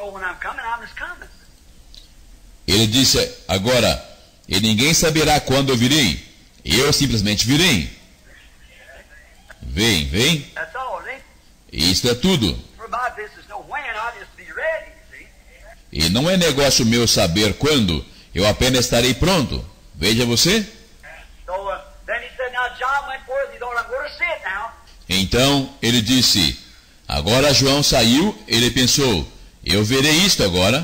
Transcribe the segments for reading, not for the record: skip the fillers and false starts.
know when I'm coming, I'm just coming. Ele disse agora, e ninguém saberá quando eu virei. Eu simplesmente virei. Vem, vem. That's all, ain't it? Isto é tudo. For my business, no when, I'll just be ready, see? E não é negócio meu saber quando, eu apenas estarei pronto. Veja você. So then he said, now John went forth, he thought, I'm going to see it now. Então ele disse, agora João saiu, ele pensou, eu verei isto agora.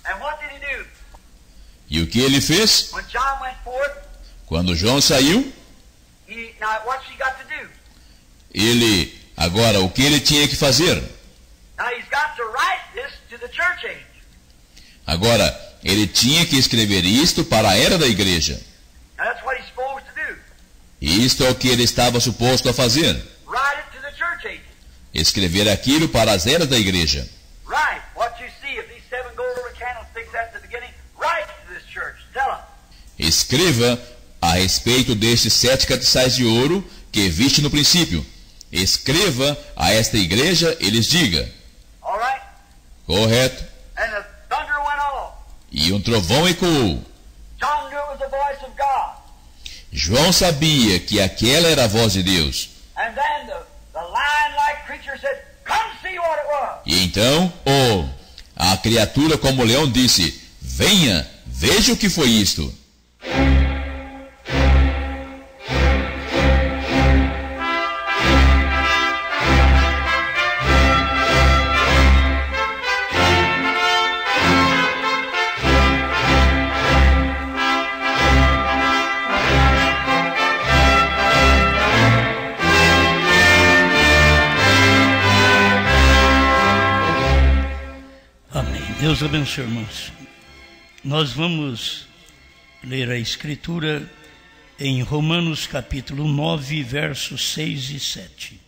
And what did he do? E o que ele fez? When John went forth, Quando João saiu, now what's he got to do? agora o que ele tinha que fazer? Now he's got to write this to the church age. Agora, ele tinha que escrever isto para a era da igreja. Now that's what he's supposed to do. E isto é o que ele estava suposto a fazer. Write it to the church age. Escrever aquilo para as eras da igreja. Write what you see of these 7 gold candlesticks at the beginning. Write to this church. Tell them. Escreva a respeito destes 7 castiçais de ouro que viste no princípio. Escreva a esta igreja e lhes diga. All right? Correto. And the thunder went off. E um trovão ecoou. John knew it was the voice of God. João sabia que aquela era a voz de Deus. And then the lion-like creature said, come see what it was. E então, a criatura como leão disse, venha, veja o que foi isto. Deus abençoe, irmãos. Nós vamos ler a Escritura em Romanos capítulo 9, versos 6 e 7.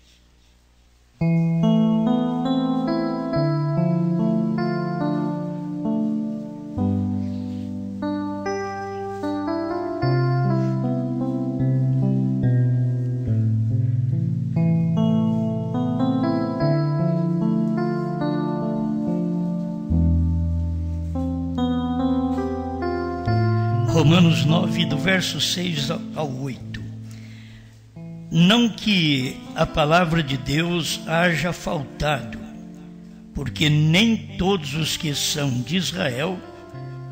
Romanos 9, do verso 6 ao 8. Não que a palavra de Deus haja faltado, porque nem todos os que são de Israel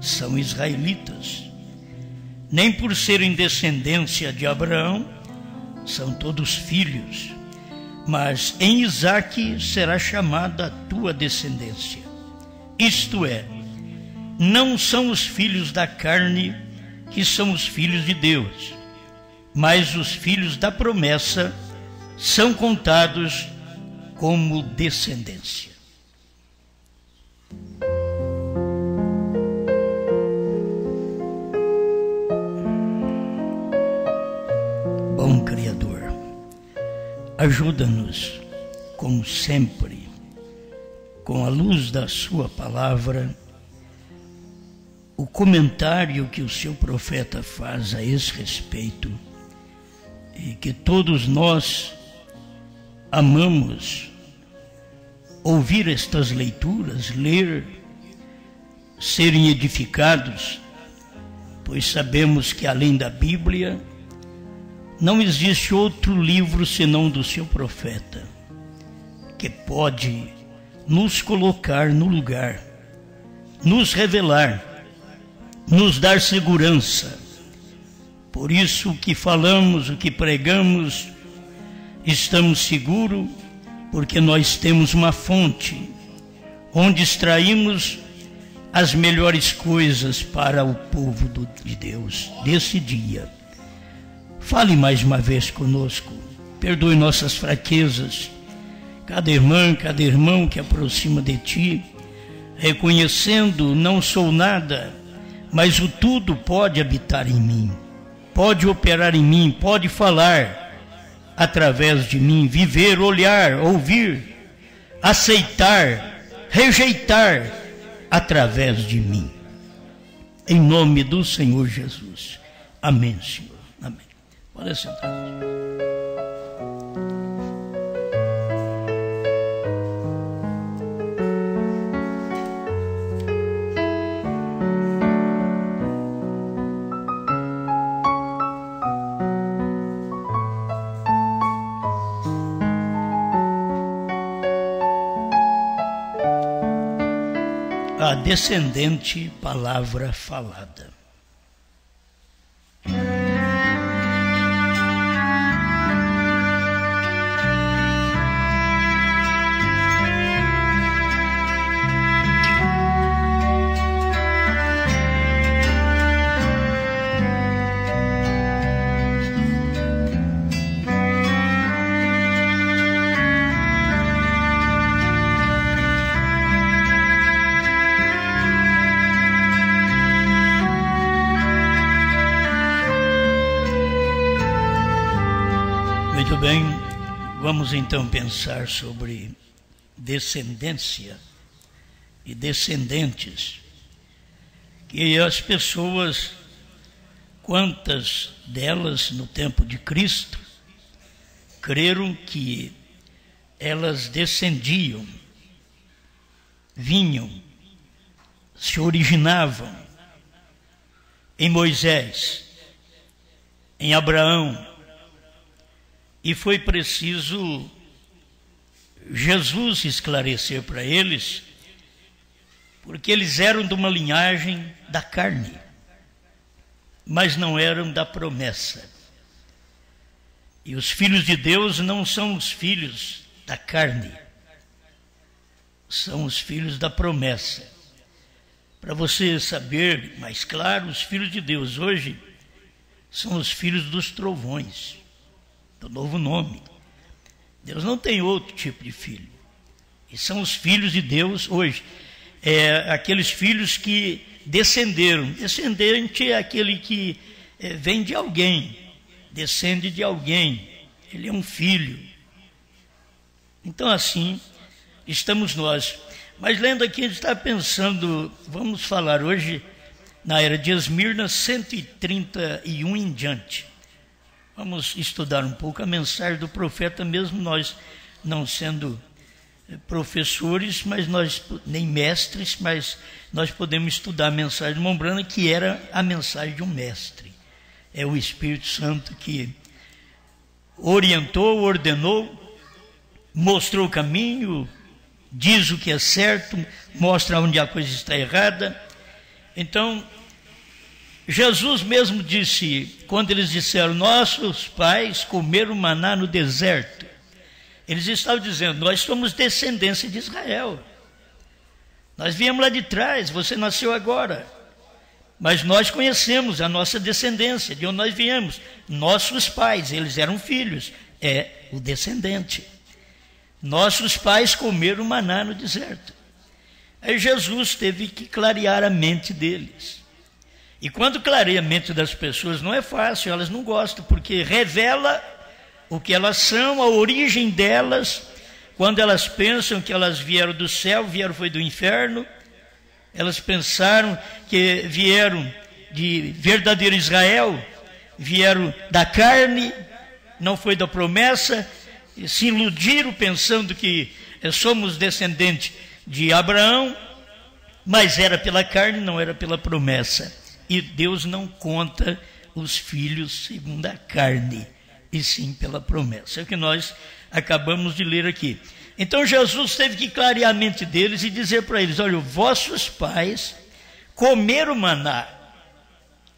são israelitas, nem por serem descendência de Abraão são todos filhos, mas em Isaque será chamada a tua descendência. Isto é, não são os filhos da carne que são os filhos de Deus, mas os filhos da promessa são contados como descendência. Bom Criador, ajuda-nos, como sempre, com a luz da sua palavra, o comentário que o seu profeta faz a esse respeito, e que todos nós amamos ouvir estas leituras, ler, serem edificados, pois sabemos que além da Bíblia não existe outro livro senão do seu profeta, que pode nos colocar no lugar, nos revelar, nos dar segurança. Por isso o que falamos, o que pregamos, estamos seguros, porque nós temos uma fonte onde extraímos as melhores coisas para o povo de Deus desse dia. Fale mais uma vez conosco, perdoe nossas fraquezas, cada irmã, cada irmão que aproxima de ti, reconhecendo não sou nada, mas o tudo pode habitar em mim, pode operar em mim, pode falar através de mim, viver, olhar, ouvir, aceitar, rejeitar através de mim. Em nome do Senhor Jesus. Amém, Senhor. Amém. Pode sentar. a descendente palavra falada. Muito bem, vamos então pensar sobre descendência e descendentes. Que as pessoas, quantas delas no tempo de Cristo, creram que elas descendiam, vinham, se originavam em Moisés, em Abraão. E foi preciso Jesus esclarecer para eles, porque eles eram de uma linhagem da carne, mas não eram da promessa. E os filhos de Deus não são os filhos da carne, são os filhos da promessa. Para você saber mais claro, os filhos de Deus hoje são os filhos dos trovões, do novo nome. Deus não tem outro tipo de filho. E são os filhos de Deus hoje. Aqueles filhos que descenderam. Descendente é aquele que vem de alguém, descende de alguém. Ele é um filho. Então assim, estamos nós. Mas lendo aqui, a gente está pensando, vamos falar hoje, na era de Esmirna, 131 em diante. Vamos estudar um pouco a mensagem do profeta, mesmo nós não sendo professores, mas nós nem mestres, mas nós podemos estudar a mensagem de Mombrana, que era a mensagem de um mestre. É o Espírito Santo que orientou, ordenou, mostrou o caminho, diz o que é certo, mostra onde a coisa está errada. Então, Jesus mesmo disse, quando eles disseram, nossos pais comeram maná no deserto, eles estavam dizendo, nós somos descendência de Israel. Nós viemos lá de trás, você nasceu agora. Mas nós conhecemos a nossa descendência, de onde nós viemos. Nossos pais, eles eram filhos, é o descendente. Nossos pais comeram maná no deserto. Aí Jesus teve que clarear a mente deles. E quando clareia a mente das pessoas, não é fácil, elas não gostam, porque revela o que elas são, a origem delas. Quando elas pensam que elas vieram do céu, foi do inferno. Elas pensaram que vieram de verdadeiro Israel, vieram da carne, não foi da promessa, e se iludiram pensando que somos descendentes de Abraão, mas era pela carne, não era pela promessa. E Deus não conta os filhos segundo a carne, e sim pela promessa. É o que nós acabamos de ler aqui. Então Jesus teve que clarear a mente deles e dizer para eles, olha, vossos pais comeram maná,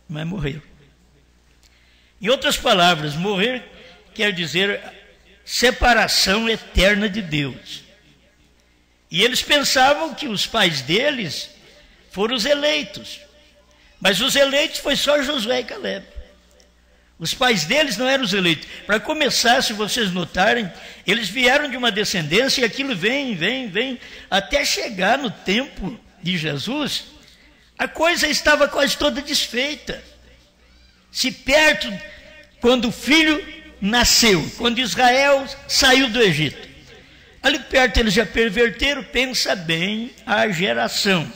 mas morreram. Em outras palavras, morrer quer dizer separação eterna de Deus. E eles pensavam que os pais deles foram os eleitos. Mas os eleitos foi só Josué e Caleb. Os pais deles não eram os eleitos. Para começar, se vocês notarem, eles vieram de uma descendência e aquilo vem, até chegar no tempo de Jesus, a coisa estava quase toda desfeita. Se perto, quando o filho nasceu, quando Israel saiu do Egito, ali perto eles já perverteram, pensa bem a geração.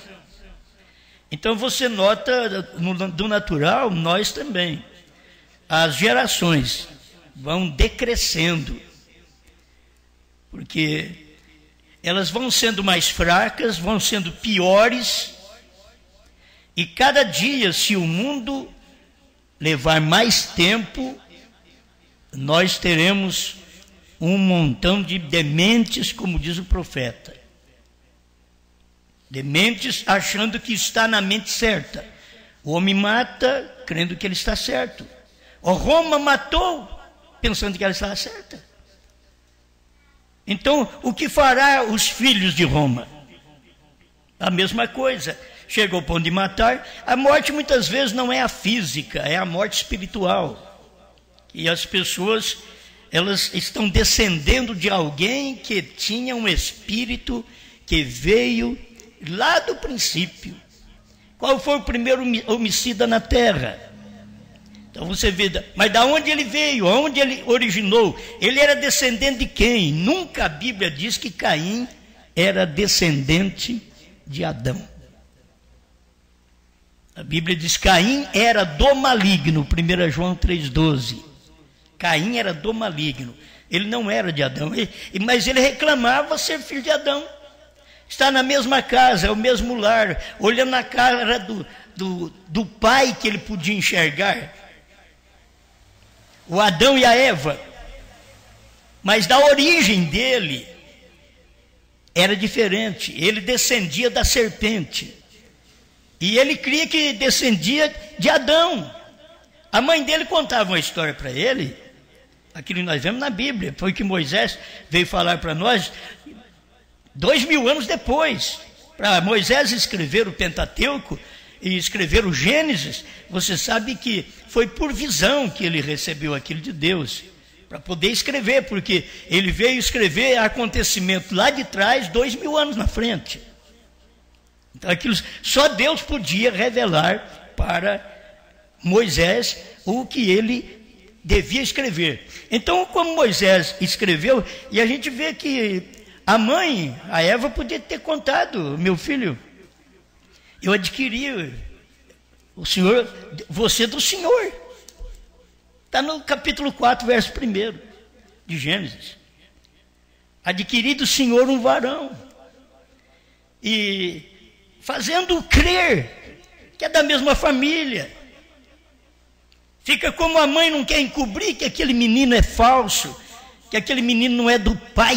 Então você nota, do natural, nós também. As gerações vão decrescendo, porque elas vão sendo mais fracas, vão sendo piores, e cada dia, se o mundo levar mais tempo, nós teremos um montão de dementes, como diz o profeta. Dementes achando que está na mente certa. O homem mata crendo que ele está certo. O Roma matou pensando que ela estava certa. Então, o que fará os filhos de Roma? A mesma coisa. Chega ao ponto de matar. A morte muitas vezes não é a física, é a morte espiritual. E as pessoas, elas estão descendendo de alguém que tinha um espírito que veio lá do princípio. Qual foi o primeiro homicida na terra? Então você vê, mas da onde ele veio? Aonde ele originou? Ele era descendente de quem? Nunca a Bíblia diz que Caim era descendente de Adão. A Bíblia diz que Caim era do maligno, 1 João 3,12. Caim era do maligno. Ele não era de Adão, mas ele reclamava ser filho de Adão. Está na mesma casa, é o mesmo lar, olhando na cara do pai que ele podia enxergar. O Adão e a Eva. Mas da origem dele era diferente. Ele descendia da serpente. E ele cria que descendia de Adão. A mãe dele contava uma história para ele, aquilo que nós vemos na Bíblia, foi que Moisés veio falar para nós 2000 anos depois. Para Moisés escrever o Pentateuco e escrever o Gênesis, você sabe que foi por visão que ele recebeu aquilo de Deus, para poder escrever, porque ele veio escrever acontecimento lá de trás, 2000 anos na frente. Então aquilo, só Deus podia revelar para Moisés o que ele devia escrever. Então, como Moisés escreveu, e a gente vê que a mãe, a Eva, podia ter contado: meu filho, eu adquiri o Senhor, você do Senhor. Está no capítulo 4, verso 1 de Gênesis. Adquiri do Senhor um varão. E fazendo crer que é da mesma família. Fica como a mãe não quer encobrir que aquele menino é falso, que aquele menino não é do pai,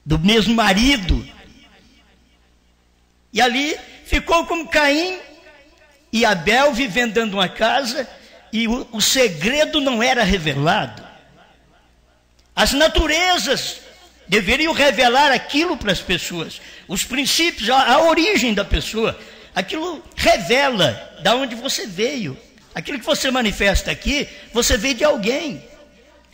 do mesmo marido. E ali ficou como Caim e Abel vivendo dentro de uma casa, e o segredo não era revelado. As naturezas deveriam revelar aquilo para as pessoas, os princípios, a origem da pessoa. Aquilo revela de onde você veio. Aquilo que você manifesta aqui, você veio de alguém.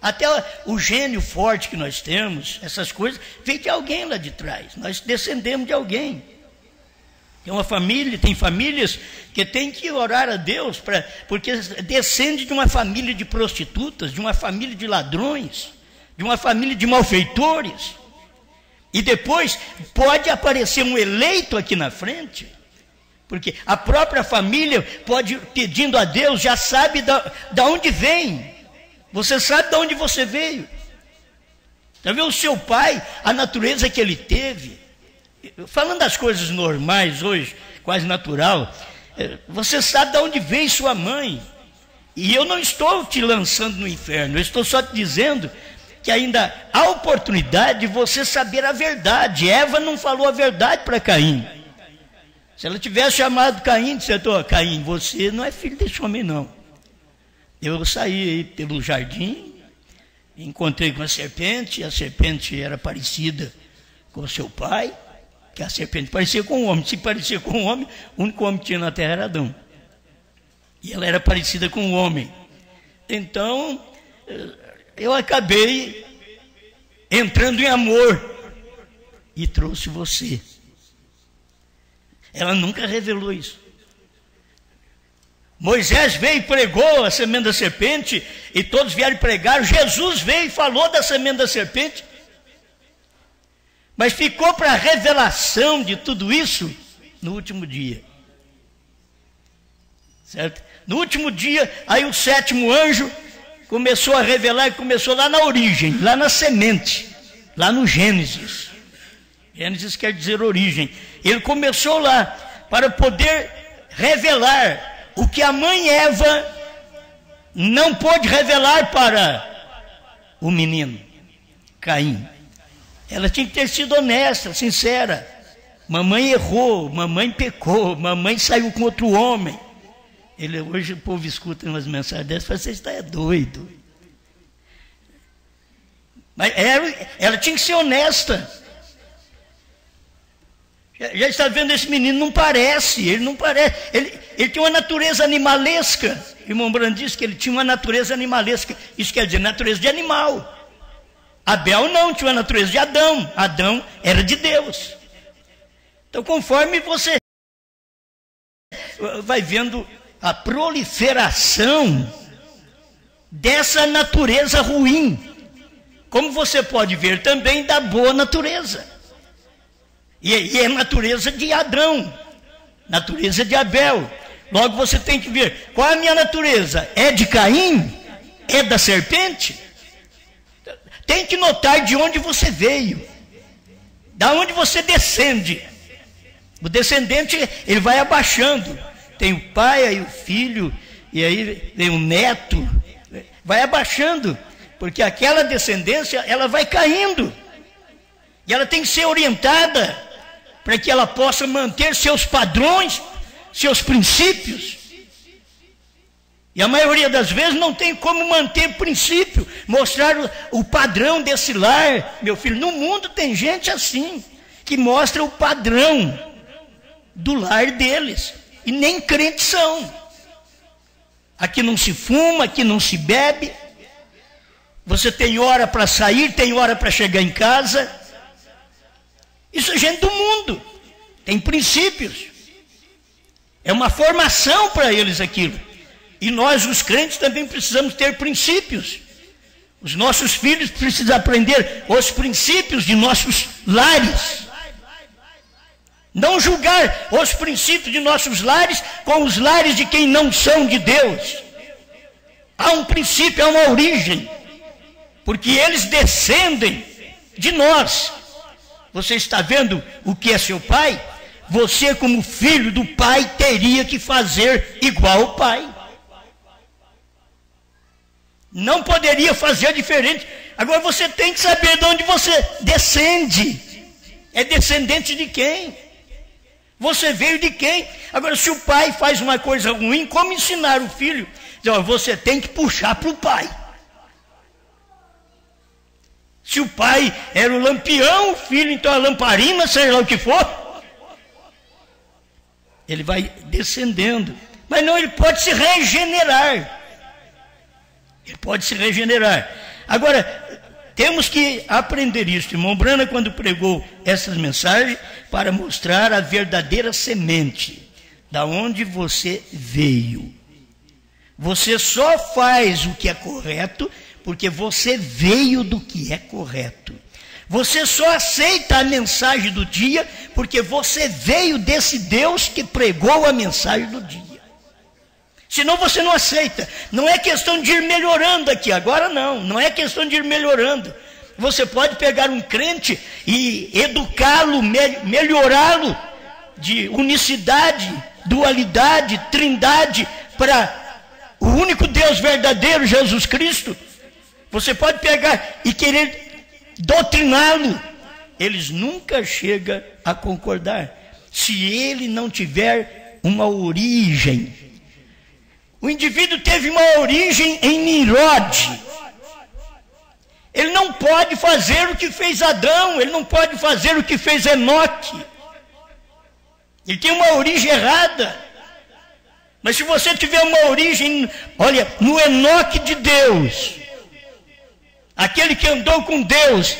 Até o gênio forte que nós temos, essas coisas, veio de alguém lá de trás. Nós descendemos de alguém. Tem uma família, tem famílias que tem que orar a Deus, porque descende de uma família de prostitutas, de uma família de ladrões, de uma família de malfeitores. E depois pode aparecer um eleito aqui na frente, porque a própria família pode, pedindo a Deus, já sabe da onde vem. Você sabe de onde você veio. Está vendo o seu pai, a natureza que ele teve? Falando das coisas normais hoje, quase natural, você sabe de onde veio sua mãe. E eu não estou te lançando no inferno, eu estou só te dizendo que ainda há oportunidade de você saber a verdade. Eva não falou a verdade para Caim. Se ela tivesse chamado Caim e disse: Caim, você não é filho desse homem não. Eu saí aí pelo jardim, encontrei com a serpente era parecida com o seu pai, que a serpente parecia com o homem. Se parecia com o homem, o único homem que tinha na terra era Adão. E ela era parecida com o homem. Então, eu acabei entrando em amor e trouxe você. Ela nunca revelou isso. Moisés veio e pregou a semente da serpente, e todos vieram pregar. Jesus veio e falou da semente da serpente. Mas ficou para a revelação de tudo isso no último dia. Certo? No último dia, aí o sétimo anjo começou a revelar, e começou lá na origem, lá na semente, lá no Gênesis. Gênesis quer dizer origem. Ele começou lá para poder revelar o que a mãe Eva não pôde revelar para o menino Caim. Ela tinha que ter sido honesta, sincera. Mamãe errou, mamãe pecou, mamãe saiu com outro homem. Hoje o povo escuta umas mensagens dessas e fala, você está doido. Mas ela tinha que ser honesta. Já está vendo esse menino, ele não parece. Ele tinha uma natureza animalesca. O irmão Branham disse que ele tinha uma natureza animalesca. Isso quer dizer natureza de animal. Abel não, tinha uma natureza de Adão. Adão era de Deus. Então, conforme você vai vendo a proliferação dessa natureza ruim, como você pode ver também da boa natureza. E é a natureza de Adão, natureza de Abel. Logo você tem que ver, qual é a minha natureza? É de Caim? É da serpente? Tem que notar de onde você veio, da onde você descende. O descendente, ele vai abaixando. Tem o pai, aí o filho, e aí vem o neto. Vai abaixando, porque aquela descendência, ela vai caindo. E ela tem que ser orientada para que ela possa manter seus padrões, seus princípios. E a maioria das vezes não tem como manter princípio, mostrar o padrão desse lar. Meu filho, no mundo tem gente assim, que mostra o padrão do lar deles. E nem crentes são. Aqui não se fuma, aqui não se bebe. Você tem hora para sair, tem hora para chegar em casa. Isso é gente do mundo. Tem princípios. É uma formação para eles aquilo. E nós, os crentes, também precisamos ter princípios. Os nossos filhos precisam aprender os princípios de nossos lares. Não julgar os princípios de nossos lares com os lares de quem não são de Deus. Há um princípio, há uma origem. Porque eles descendem de nós. Você está vendo o que é seu pai? Você, como filho do pai, teria que fazer igual ao pai. Não poderia fazer diferente. Agora você tem que saber de onde você descende. É descendente de quem? Você veio de quem? Agora, se o pai faz uma coisa ruim, como ensinar o filho? Você tem que puxar para o pai. Se o pai era o lampião, o filho então a lamparina, seja lá o que for, ele vai descendendo. Mas não, ele pode se regenerar. Ele pode se regenerar. Agora, temos que aprender isso. Irmão Branham, quando pregou essas mensagens, para mostrar a verdadeira semente, da onde você veio. Você só faz o que é correto, porque você veio do que é correto. Você só aceita a mensagem do dia, porque você veio desse Deus que pregou a mensagem do dia. Senão você não aceita. Não é questão de ir melhorando aqui, agora não é questão de ir melhorando. Você pode pegar um crente e educá-lo, melhorá-lo de unicidade, dualidade, trindade, para o único Deus verdadeiro, Jesus Cristo. Você pode pegar e querer doutriná-lo. Eles nunca chegam a concordar, se ele não tiver uma origem. O indivíduo teve uma origem em Nimrod. Ele não pode fazer o que fez Adão, ele não pode fazer o que fez Enoque. Ele tem uma origem errada. Mas se você tiver uma origem, olha, no Enoque de Deus, aquele que andou com Deus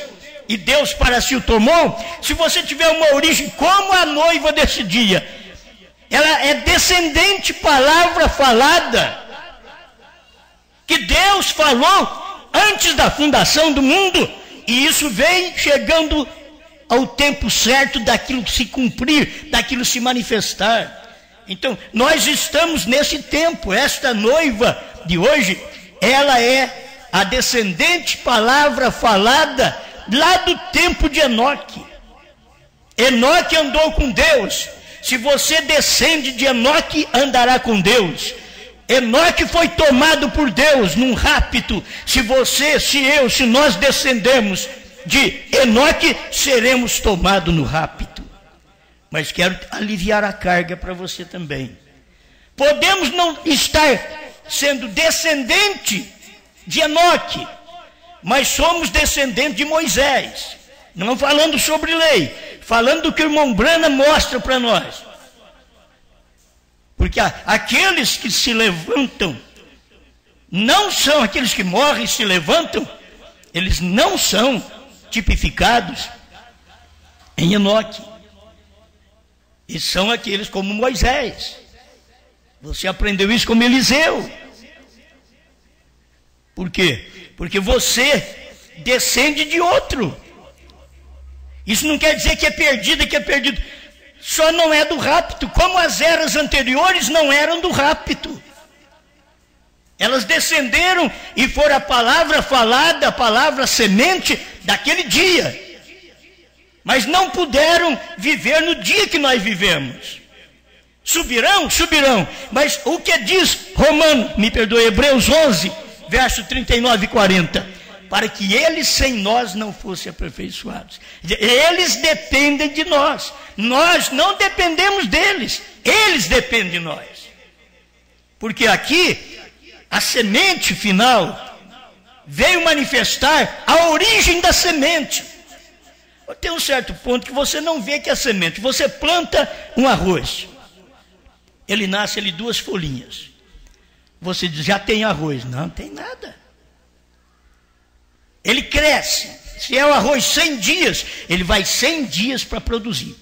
e Deus para si o tomou, se você tiver uma origem como a noiva desse dia, ela é descendente, palavra falada, que Deus falou antes da fundação do mundo, e isso vem chegando ao tempo certo daquilo se cumprir, daquilo se manifestar. Então, nós estamos nesse tempo. Esta noiva de hoje, ela é a descendente, palavra falada, lá do tempo de Enoque. Enoque andou com Deus. Se você descende de Enoque, andará com Deus. Enoque foi tomado por Deus num rapto. Se você, se eu, se nós descendemos de Enoque, seremos tomados no rapto. mas quero aliviar a carga para você também. Podemos não estar sendo descendente de Enoque, mas somos descendentes de Moisés. Não falando sobre lei, falando do que o irmão Branham mostra para nós. Porque aqueles que se levantam, não são aqueles que morrem e se levantam, eles não são tipificados em Enoque. E são aqueles como Moisés. Você aprendeu isso como Eliseu. Por quê? Porque você descende de outro. Isso não quer dizer que é perdido, que é perdido. Só não é do rapto, como as eras anteriores não eram do rapto. Elas descenderam e foram a palavra falada, a palavra semente daquele dia. Mas não puderam viver no dia que nós vivemos. Subirão? Subirão. Mas o que diz Hebreus 11, verso 39 e 40? Para que eles sem nós não fossem aperfeiçoados. Eles dependem de nós. Nós não dependemos deles. Eles dependem de nós. Porque aqui, a semente final veio manifestar a origem da semente. Tem um certo ponto que você não vê que é semente. Você planta um arroz. Ele nasce ali 2 folhinhas. Você diz, já tem arroz. Não tem nada. Ele cresce. Se é o arroz 100 dias, ele vai 100 dias para produzir.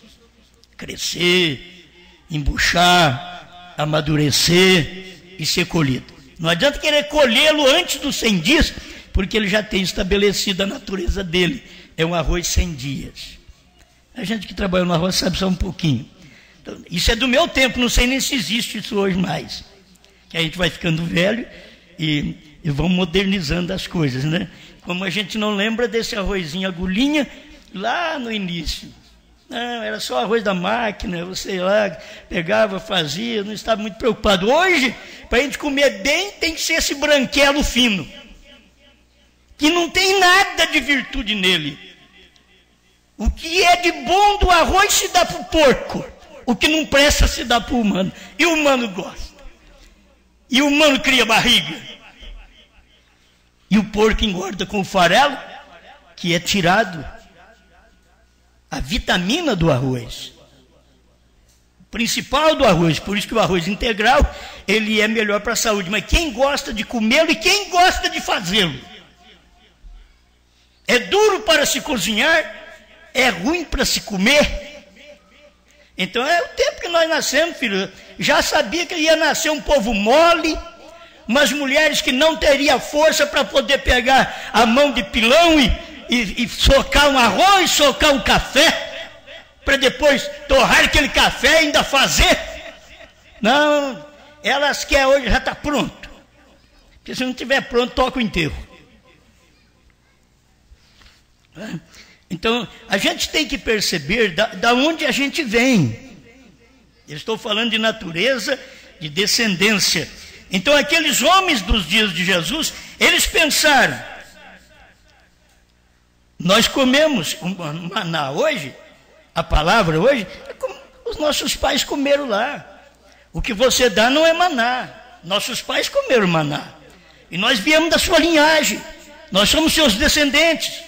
Crescer, embuchar, amadurecer e ser colhido. Não adianta querer colhê-lo antes dos 100 dias, porque ele já tem estabelecido a natureza dele. É um arroz 100 dias. A gente que trabalha no arroz sabe só um pouquinho. Então, isso é do meu tempo, não sei nem se existe isso hoje mais. Que a gente vai ficando velho e vão modernizando as coisas, né? Como a gente não lembra desse arrozinho agulhinha lá no início. Não, era só arroz da máquina, você lá pegava, fazia, não estava muito preocupado. Hoje, para a gente comer bem, tem que ser esse branquelo fino, que não tem nada de virtude nele. O que é de bom do arroz se dá para o porco, o que não presta se dá para o humano. E o humano gosta. E o humano cria barriga. E o porco engorda com o farelo, que é tirado a vitamina do arroz. O principal do arroz, por isso que o arroz integral, ele é melhor para a saúde. Mas quem gosta de comê-lo e quem gosta de fazê-lo? É duro para se cozinhar, é ruim para se comer. Então é o tempo que nós nascemos, filho. Já sabia que ia nascer um povo mole, umas mulheres que não teriam força para poder pegar a mão de pilão e socar um arroz, socar um café, para depois torrar aquele café e ainda fazer. Não, elas querem hoje, já está pronto. Porque se não estiver pronto, toca o enterro. Então, a gente tem que perceber da onde a gente vem. Eu estou falando de natureza, de descendência. Então, aqueles homens dos dias de Jesus, eles pensaram, nós comemos maná hoje, a palavra hoje, é como os nossos pais comeram lá. O que você dá não é maná. Nossos pais comeram maná. E nós viemos da sua linhagem. Nós somos seus descendentes.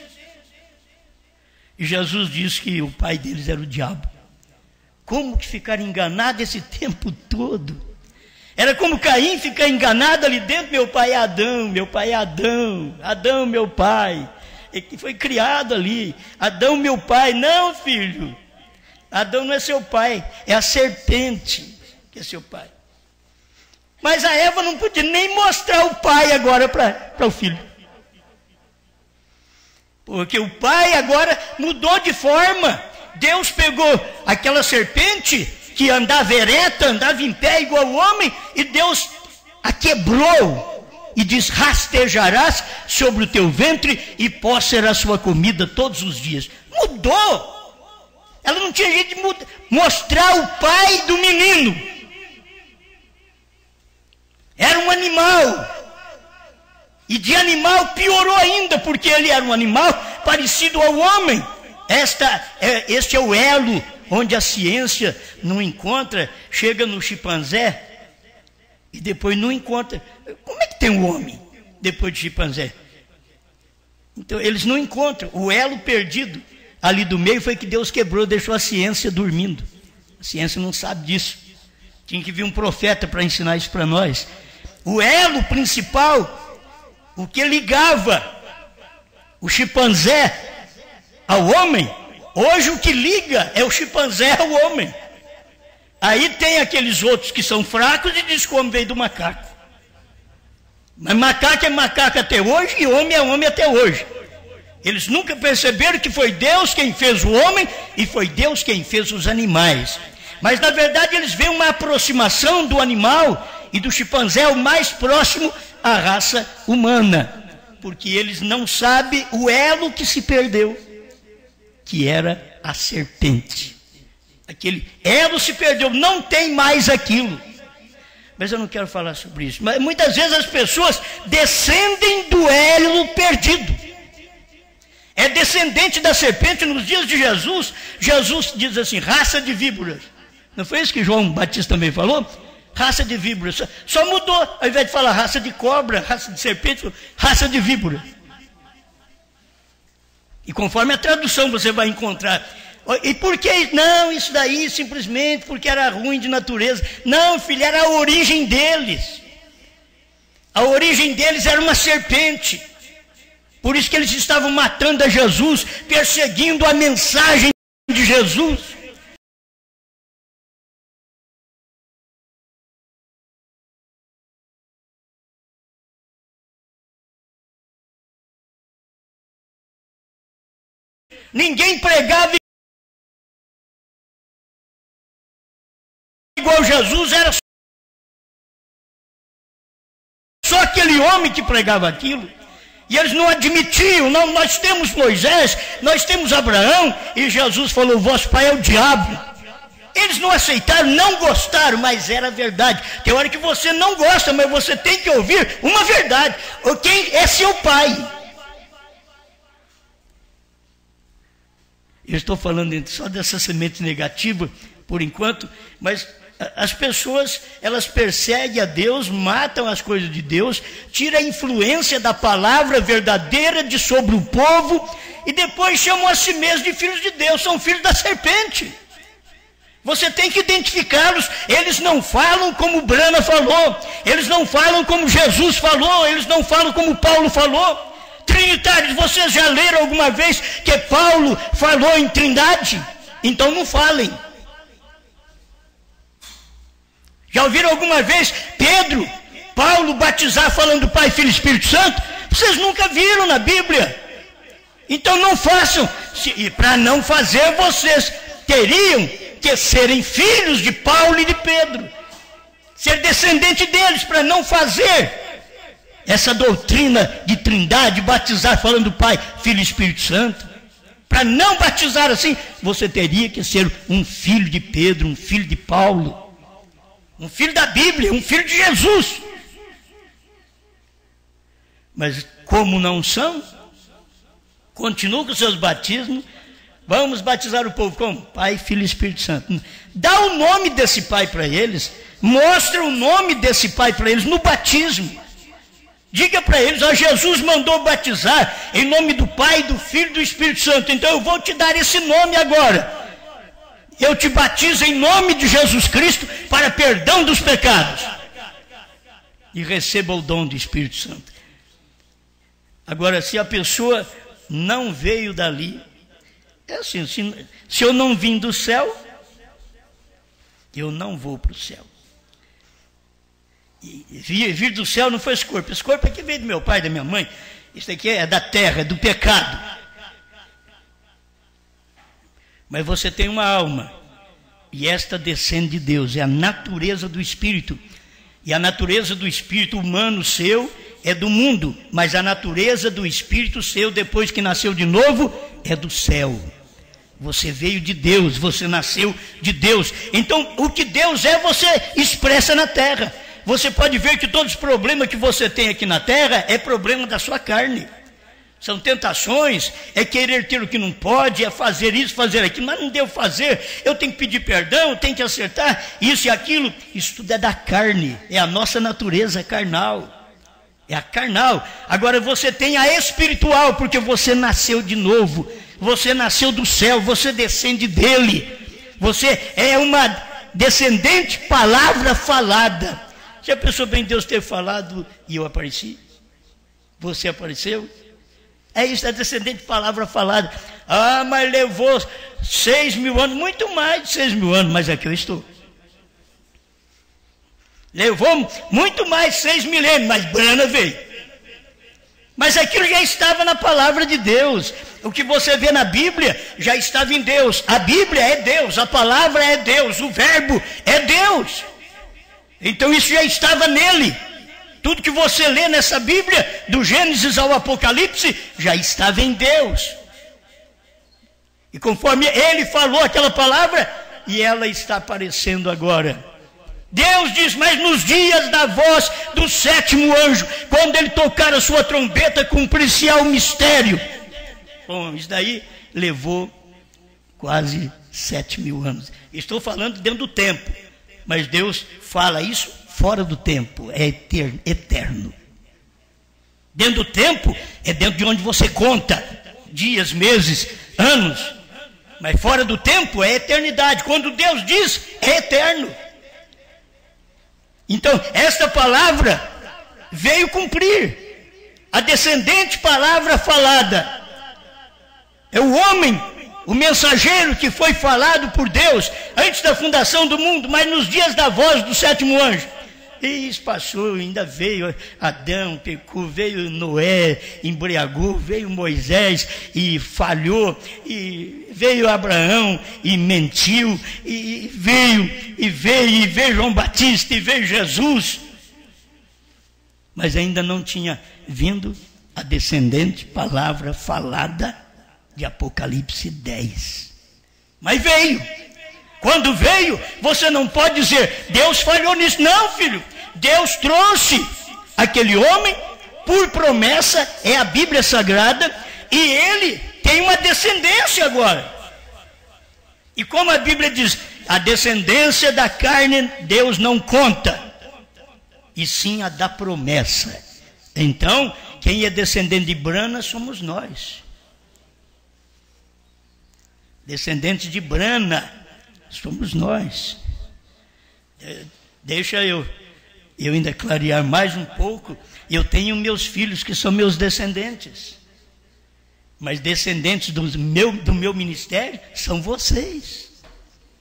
E Jesus disse que o pai deles era o diabo. Como que ficaram enganados esse tempo todo? Era como Caim ficar enganado ali dentro. Meu pai é Adão, meu pai é Adão. Adão, meu pai. Ele que foi criado ali. Adão, meu pai. Não, filho. Adão não é seu pai. É a serpente que é seu pai. Mas a Eva não podia nem mostrar o pai agora para o filho. Porque o pai agora mudou de forma. Deus pegou aquela serpente que andava ereta, andava em pé igual o homem, e Deus a quebrou e diz, rastejarás sobre o teu ventre e pó será a sua comida todos os dias. Mudou. Ela não tinha jeito de mostrar o pai do menino. Era um animal. E de animal piorou ainda, porque ele era um animal parecido ao homem. Este é o elo onde a ciência não encontra, chega no chimpanzé e depois não encontra. Como é que tem o homem depois de chimpanzé? Então eles não encontram. O elo perdido ali do meio foi que Deus quebrou, deixou a ciência dormindo. A ciência não sabe disso. Tinha que vir um profeta para ensinar isso para nós. O elo principal, o que ligava o chimpanzé ao homem, hoje o que liga é o chimpanzé ao homem. Aí tem aqueles outros que são fracos e diz que o homem veio do macaco. Mas macaco é macaco até hoje e homem é homem até hoje. Eles nunca perceberam que foi Deus quem fez o homem e foi Deus quem fez os animais. Mas na verdade eles veem uma aproximação do animal e do chimpanzé o mais próximo à raça humana. Porque eles não sabem o elo que se perdeu, que era a serpente. Aquele elo se perdeu, não tem mais aquilo. Mas eu não quero falar sobre isso. Mas muitas vezes as pessoas descendem do elo perdido. É descendente da serpente. Nos dias de Jesus, Jesus diz assim, raça de víboras. Não foi isso que João Batista também falou? Raça de víboras. Só mudou, ao invés de falar raça de cobra, raça de serpente, raça de víbora. E conforme a tradução você vai encontrar. E por que? Não, isso daí simplesmente porque era ruim de natureza. Não, filho, era a origem deles. A origem deles era uma serpente. Por isso que eles estavam matando a Jesus, perseguindo a mensagem de Jesus. Ninguém pregava igual Jesus, era só aquele homem que pregava aquilo. E eles não admitiam, não, nós temos Moisés, nós temos Abraão, e Jesus falou, vosso pai é o diabo. Eles não aceitaram, não gostaram, mas era verdade. Tem hora que você não gosta, mas você tem que ouvir uma verdade. Quem é seu pai? Eu estou falando só dessa semente negativa, por enquanto, mas as pessoas, elas perseguem a Deus, matam as coisas de Deus, tiram a influência da palavra verdadeira de sobre o povo, e depois chamam a si mesmos de filhos de Deus, são filhos da serpente. Você tem que identificá-los. Eles não falam como Brana falou, eles não falam como Jesus falou, eles não falam como Paulo falou. Trinitários, vocês já leram alguma vez que Paulo falou em trindade? Então não falem. Já ouviram alguma vez Paulo batizar falando Pai, Filho e Espírito Santo? Vocês nunca viram na Bíblia. Então não façam. E para não fazer, vocês teriam que serem filhos de Paulo e de Pedro. Ser descendente deles, para não fazer essa doutrina de trindade, batizar falando Pai, Filho e Espírito Santo. Para não batizar assim, você teria que ser um filho de Pedro, um filho de Paulo, um filho da Bíblia, um filho de Jesus. Mas como não são, continuam com seus batismos. Vamos batizar o povo como? Pai, Filho e Espírito Santo. Dá o nome desse Pai para eles, mostra o nome desse Pai para eles no batismo. Diga para eles, Jesus mandou batizar em nome do Pai, do Filho e do Espírito Santo. Então eu vou te dar esse nome agora. Eu te batizo em nome de Jesus Cristo para perdão dos pecados. E receba o dom do Espírito Santo. Agora, se a pessoa não veio dali, é assim, se eu não vim do céu, eu não vou para o céu. E vir do céu não foi esse corpo. Esse corpo aqui veio do meu pai, da minha mãe. Isso aqui é da terra, é do pecado. Mas você tem uma alma, e esta descende de Deus, é a natureza do Espírito. E a natureza do Espírito humano seu é do mundo, mas a natureza do Espírito seu, depois que nasceu de novo, é do céu. Você veio de Deus, você nasceu de Deus. Então, o que Deus é, você expressa na terra. Você pode ver que todos os problemas que você tem aqui na terra é problema da sua carne. São tentações, é querer ter o que não pode, é fazer isso, fazer aquilo, mas não devo fazer, eu tenho que pedir perdão, eu tenho que acertar isso e aquilo. Isso tudo é da carne, é a nossa natureza carnal. É a carnal. Agora você tem a espiritual, porque você nasceu de novo, você nasceu do céu, você descende dele, você é uma descendente palavra falada. Já pensou bem Deus ter falado e eu apareci? Você apareceu? É isso, é descendente palavra falada. Ah, mas levou 6.000 anos, muito mais de 6.000 anos, mas aqui eu estou. Levou muito mais 6 milênios, mas Brana veio. Mas aquilo já estava na palavra de Deus. O que você vê na Bíblia já estava em Deus. A Bíblia é Deus, a palavra é Deus, o verbo é Deus. Então isso já estava nele. Tudo que você lê nessa Bíblia, do Gênesis ao Apocalipse, já estava em Deus. E conforme ele falou aquela palavra, e ela está aparecendo agora. Deus diz, mas nos dias da voz do 7º anjo, quando ele tocar a sua trombeta, cumprir-se-á o mistério. Bom, isso daí levou quase 7.000 anos. Estou falando dentro do tempo, mas Deus fala isso fora do tempo, é eterno. Dentro do tempo é dentro de onde você conta dias, meses, anos, mas fora do tempo é eternidade. Quando Deus diz, é eterno. Então, esta palavra veio cumprir. A descendente palavra falada. É o homem, o mensageiro que foi falado por Deus antes da fundação do mundo, mas nos dias da voz do 7º anjo. E isso passou, ainda veio Adão, pecou, veio Noé, embriagou, veio Moisés e falhou, e veio Abraão e mentiu, e veio João Batista, e veio Jesus. Mas ainda não tinha vindo a descendente palavra falada de Apocalipse 10. Mas veio. Quando veio, você não pode dizer, Deus falhou nisso. Não, filho. Deus trouxe aquele homem por promessa, é a Bíblia Sagrada, e ele tem uma descendência agora. E como a Bíblia diz, a descendência da carne Deus não conta, e sim a da promessa. Então, quem é descendente de Brana somos nós. Descendentes de Brana somos nós. Deixa eu ainda clarear mais um pouco. Eu tenho meus filhos que são meus descendentes. Mas descendentes do meu ministério são vocês.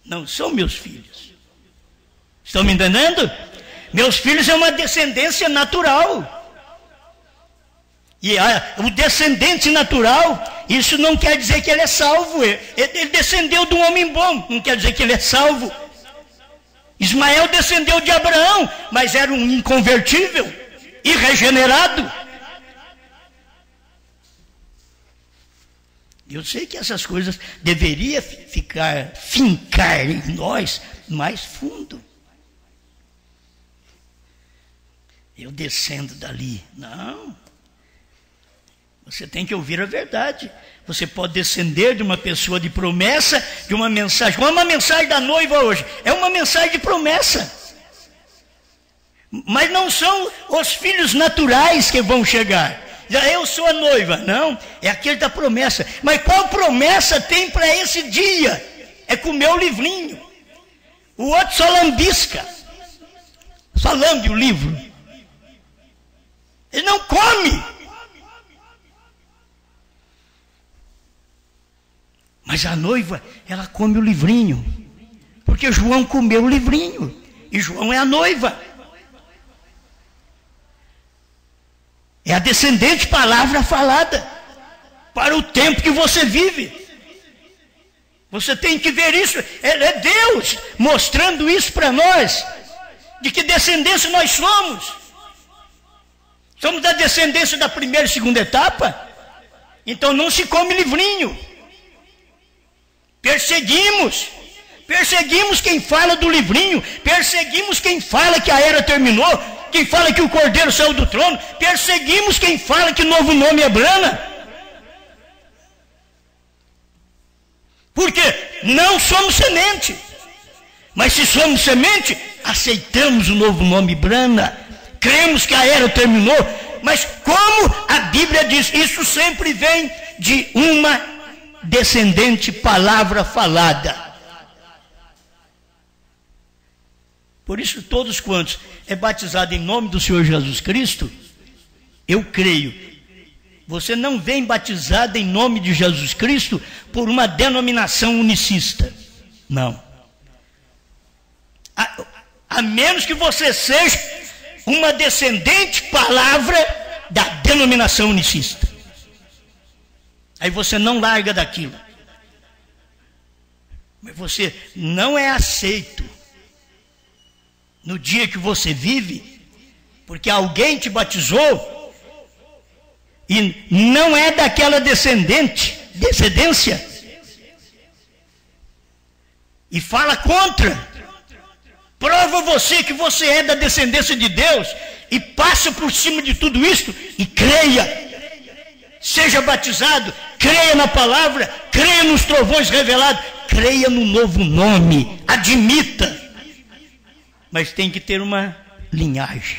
Não são meus filhos. Estão me entendendo? Meus filhos é uma descendência natural. E o descendente natural, isso não quer dizer que ele é salvo. Ele descendeu de um homem bom, não quer dizer que ele é salvo. Ismael descendeu de Abraão, mas era um inconvertível, irregenerado. Eu sei que essas coisas deveriam fincar em nós mais fundo. Eu descendo dali. Não. Você tem que ouvir a verdade. Você pode descender de uma pessoa de promessa, de uma mensagem. Como uma mensagem da noiva hoje. É uma mensagem de promessa. Mas não são os filhos naturais que vão chegar. Eu sou a noiva. Não, é aquele da promessa. Mas qual promessa tem para esse dia? É comer o livrinho. O outro só lambisca. Só lambe o livro. Ele não come. Mas a noiva, ela come o livrinho. Porque João comeu o livrinho. E João é a noiva. É a descendente palavra falada. Para o tempo que você vive. Você tem que ver isso. É Deus mostrando isso para nós. De que descendência nós somos. Somos da descendência da primeira e segunda etapa. Então não se come livrinho. Perseguimos quem fala do livrinho, perseguimos quem fala que a era terminou, quem fala que o Cordeiro saiu do trono, perseguimos quem fala que o novo nome é Brana. Porque não somos semente. Mas se somos semente, aceitamos o novo nome Brana. Cremos que a era terminou. Mas como a Bíblia diz, isso sempre vem de uma descendente, palavra falada. Por isso, todos quantos é batizado em nome do Senhor Jesus Cristo, eu creio. Você não vem batizado em nome de Jesus Cristo por uma denominação unicista. Não. A menos que você seja uma descendente palavra da denominação unicista. Aí você não larga daquilo. Mas você não é aceito no dia que você vive, porque alguém te batizou e não é daquela descendência, e fala contra. Prova você que você é da descendência de Deus e passa por cima de tudo isso e creia. Seja batizado, creia na palavra, creia nos trovões revelados, creia no novo nome, admita. Mas tem que ter uma linhagem.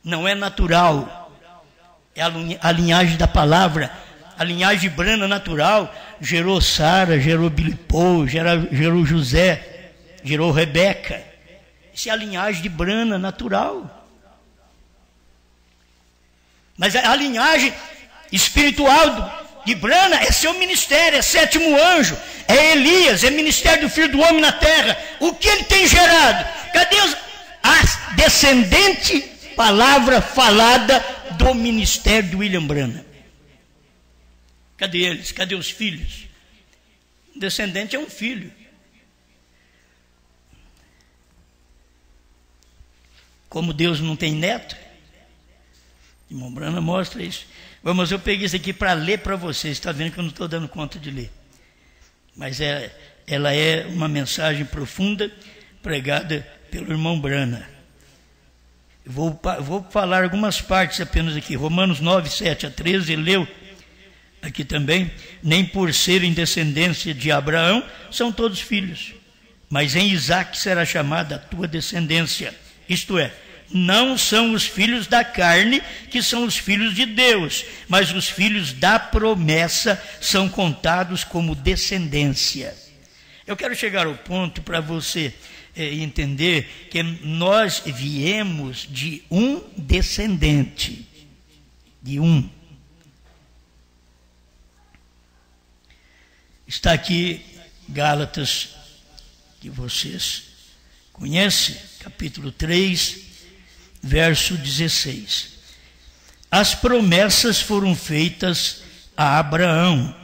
Não é natural. É a linhagem da palavra. A linhagem Brana natural gerou Sara, gerou Bilipô, gerou José, gerou Rebeca. Isso é a linhagem de Brana natural. Mas a linhagem espiritual de Brana é seu ministério, é sétimo anjo, é Elias, é ministério do Filho do Homem na terra. O que ele tem gerado? Cadê a descendente, palavra falada do ministério de William Brana? Cadê eles? Cadê os filhos? O descendente é um filho. Como Deus não tem neto, irmão Brana mostra isso. Mas eu peguei isso aqui para ler para vocês. Está vendo que eu não estou dando conta de ler. Mas ela é uma mensagem profunda pregada pelo irmão Brana. Vou falar algumas partes apenas aqui. Romanos 9, 7 a 13, ele leu aqui também. Nem por serem descendência de Abraão são todos filhos, mas em Isaque será chamada a tua descendência. Isto é, não são os filhos da carne que são os filhos de Deus, mas os filhos da promessa são contados como descendência. Eu quero chegar ao ponto para você entender que nós viemos de um descendente, de um. Está aqui Gálatas, que vocês conhecem, capítulo 3, verso 16. As promessas foram feitas a Abraão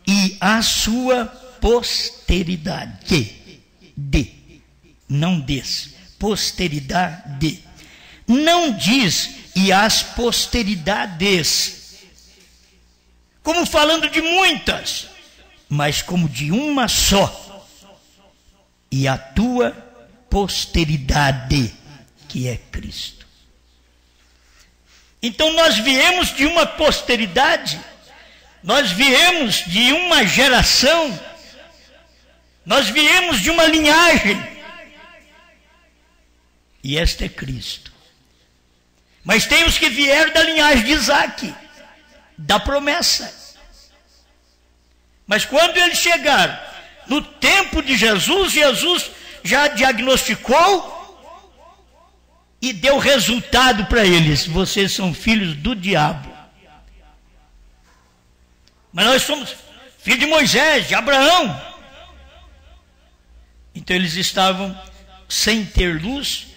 e a sua posteridade. Não diz posteridade. Não diz e as posteridades, como falando de muitas, mas como de uma só. E a tua posteridade, que é Cristo. Então nós viemos de uma posteridade, nós viemos de uma geração, nós viemos de uma linhagem, e este é Cristo. Mas tem os que vieram da linhagem de Isaque, da promessa. Mas quando eles chegaram no tempo de Jesus, Jesus já diagnosticou e deu resultado para eles: vocês são filhos do diabo. Mas nós somos filhos de Moisés, de Abraão. Então eles estavam sem ter luz.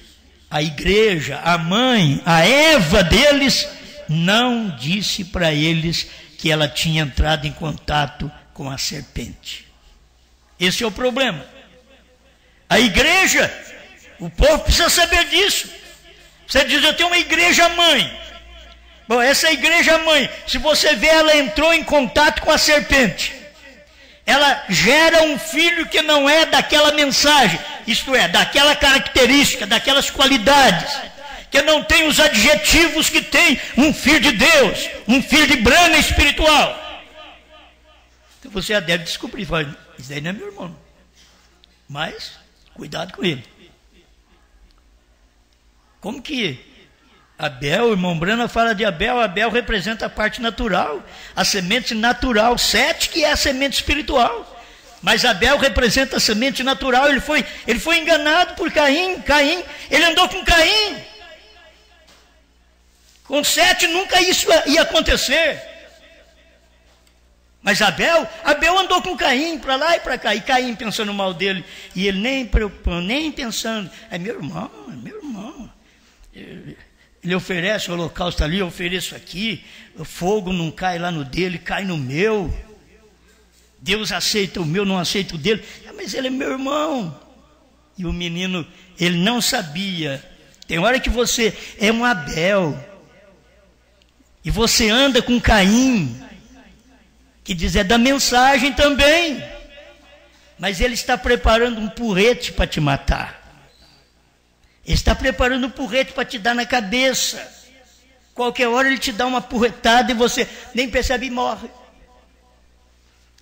A igreja, a mãe, a Eva deles, não disse para eles que ela tinha entrado em contato com a serpente. Esse é o problema. A igreja, o povo precisa saber disso. Você diz, eu tenho uma igreja mãe. Bom, essa igreja mãe, se você vê, ela entrou em contato com a serpente. Ela gera um filho que não é daquela mensagem, isto é, daquela característica, daquelas qualidades, que não tem os adjetivos que tem um filho de Deus, um filho de Brana espiritual. Você já deve descobrir, fala, isso daí não é meu irmão. Mas, cuidado com ele. Como que Abel, o irmão Brana fala de Abel, Abel representa a parte natural, a semente natural, Sete que é a semente espiritual. Mas Abel representa a semente natural, ele foi enganado por Caim, ele andou com Caim. Com Sete nunca isso ia acontecer. Mas Abel andou com Caim, para lá e para cá, e Caim pensando mal dele, e ele nem preocupando, nem pensando, é meu irmão. Ele oferece o holocausto ali, eu ofereço aqui, o fogo não cai lá no dele, cai no meu. Deus aceita o meu, não aceita o dele. Mas ele é meu irmão. E o menino, ele não sabia. Tem hora que você é um Abel, e você anda com Caim, que diz é da mensagem também, mas ele está preparando um porrete para te matar. Ele está preparando um porrete para te dar na cabeça. Qualquer hora ele te dá uma porretada e você nem percebe e morre.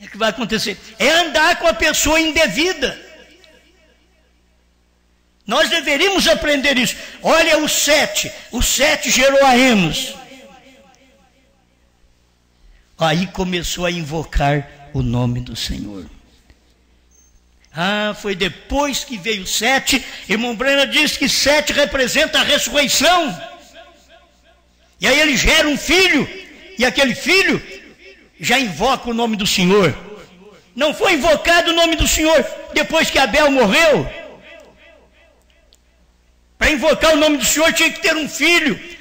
O que vai acontecer? É andar com a pessoa indevida. Nós deveríamos aprender isso. Olha o Sete gerou a Enos. Aí começou a invocar o nome do Senhor. Foi depois que veio Sete. Irmão Brana diz que Sete representa a ressurreição. E aí ele gera um filho, e aquele filho já invoca o nome do Senhor. Não foi invocado o nome do Senhor depois que Abel morreu. Para invocar o nome do Senhor tinha que ter um filho.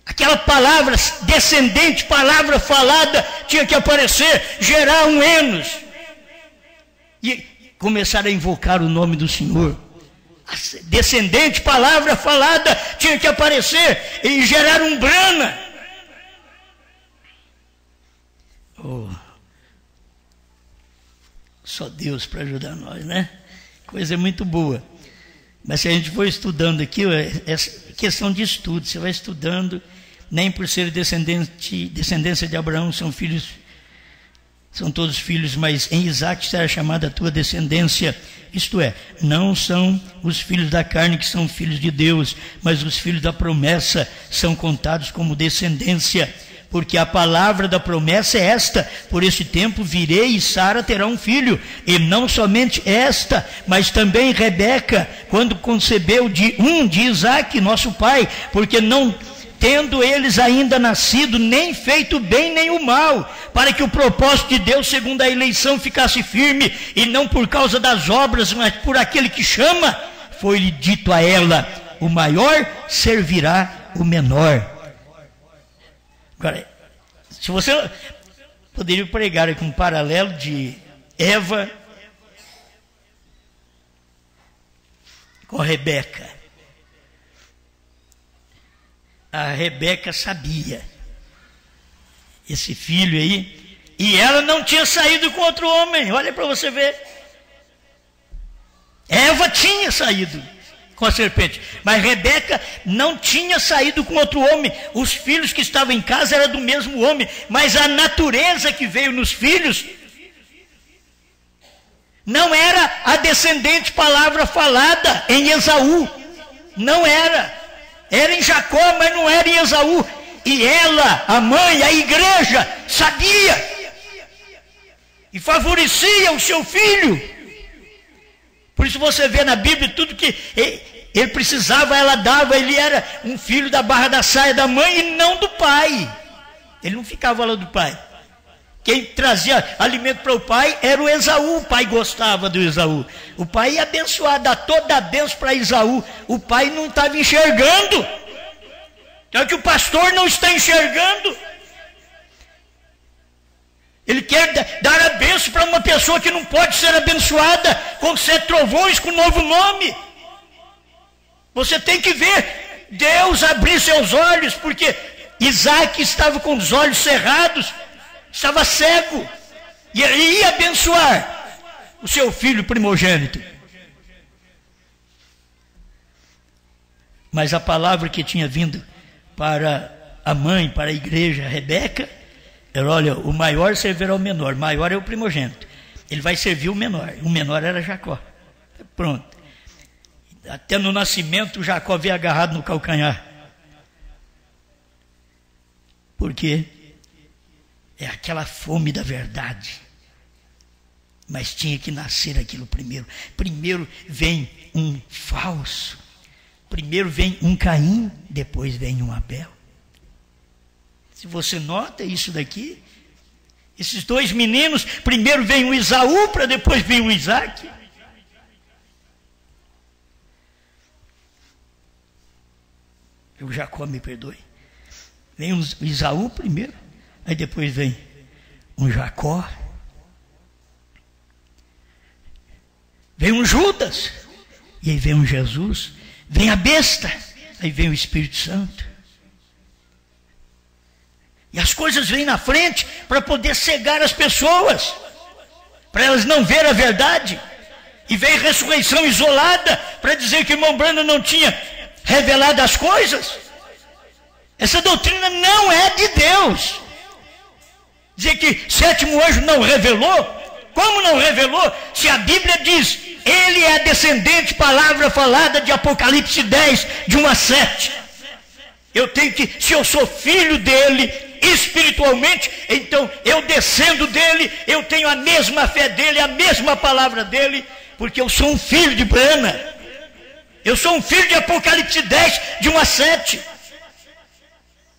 Aquela palavra descendente, palavra falada, tinha que aparecer, gerar um Enos. E começaram a invocar o nome do Senhor. A descendente, palavra falada, tinha que aparecer e gerar um Brana. Só Deus para ajudar nós, né? Coisa muito boa. Mas se a gente for estudando aqui, é questão de estudo, você vai estudando, nem por ser descendência de Abraão são todos filhos, mas em Isaac será chamada a tua descendência. Isto é, não são os filhos da carne que são filhos de Deus, mas os filhos da promessa são contados como descendência. Porque a palavra da promessa é esta: por esse tempo virei e Sara terá um filho. E não somente esta, mas também Rebeca, quando concebeu de Isaque, nosso pai, porque não tendo eles ainda nascido, nem feito o bem nem o mal, para que o propósito de Deus, segundo a eleição, ficasse firme, e não por causa das obras, mas por aquele que chama, foi-lhe dito a ela: o maior servirá o menor. Agora, se você poderia pregar aqui um paralelo de Eva com a Rebeca. A Rebeca sabia esse filho aí, e ela não tinha saído com outro homem. Olha para você ver. Eva tinha saído com a serpente, mas Rebeca não tinha saído com outro homem. Os filhos que estavam em casa eram do mesmo homem, mas a natureza que veio nos filhos não era a descendente palavra falada em Esaú. Não era. Era em Jacó, mas não era em Esaú. E ela, a mãe, a igreja, sabia e favorecia o seu filho. Por isso você vê na Bíblia tudo que ele precisava, ela dava. Ele era um filho da barra da saia da mãe e não do pai. Ele não ficava lá do pai. Quem trazia alimento para o pai era o Esaú. O pai gostava do Esaú. O pai ia abençoar, dar toda a bênção para Esaú. O pai não estava enxergando. Então que o pastor não está enxergando. Ele quer dar a bênção para uma pessoa que não pode ser abençoada com 7 trovões, com novo nome. Você tem que ver Deus abrir seus olhos, porque Isaac estava com os olhos cerrados, estava cego, e ele ia abençoar o seu filho primogênito. Mas a palavra que tinha vindo para a mãe, para a igreja, Rebeca, Olha, o maior servirá o menor. O maior é o primogênito. Ele vai servir o menor era Jacó. Pronto. Até no nascimento Jacó veio agarrado no calcanhar. Porque é aquela fome da verdade. Mas tinha que nascer aquilo primeiro. Primeiro vem um falso. Primeiro vem um Caim, depois vem um Abel. Se você nota isso daqui, esses dois meninos, primeiro vem o Esaú, para depois vem o Isaac. O Jacó, me perdoe. Vem o Esaú primeiro, aí depois vem um Jacó. Vem um Judas, e aí vem um Jesus. Vem a besta, aí vem o Espírito Santo. E as coisas vêm na frente para poder cegar as pessoas, para elas não verem a verdade. E vem ressurreição isolada para dizer que o irmão Branham não tinha revelado as coisas. Essa doutrina não é de Deus. Dizer que sétimo anjo não revelou. Como não revelou? Se a Bíblia diz, ele é descendente, palavra falada de Apocalipse 10, de 1 a 7. Eu tenho que, se eu sou filho dele, espiritualmente, então eu descendo dele, eu tenho a mesma fé dele, a mesma palavra dele, porque eu sou um filho de Branham. Eu sou um filho de Apocalipse 10, de 1 a 7.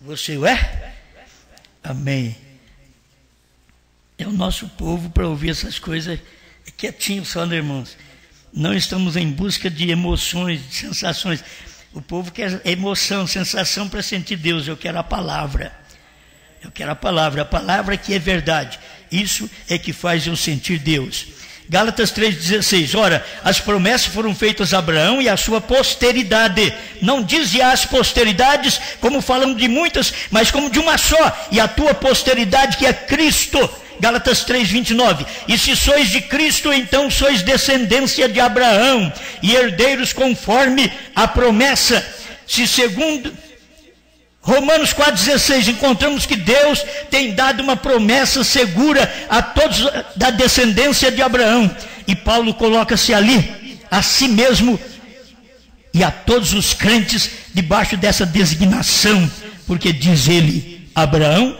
Você o é? Amém. É o nosso povo para ouvir essas coisas quietinho só, né, irmãos? Não estamos em busca de emoções, de sensações. O povo quer emoção, sensação para sentir Deus. Eu quero a palavra. Eu quero a palavra que é verdade. Isso é que faz eu sentir Deus. Gálatas 3,16. Ora, as promessas foram feitas a Abraão e a sua posteridade. Não diz as posteridades, como falamos de muitas, mas como de uma só. E a tua posteridade, que é Cristo. Gálatas 3,29. E se sois de Cristo, então sois descendência de Abraão e herdeiros conforme a promessa. Se segundo Romanos 4,16, encontramos que Deus tem dado uma promessa segura a todos da descendência de Abraão. E Paulo coloca-se ali, a si mesmo e a todos os crentes debaixo dessa designação, porque diz ele, Abraão,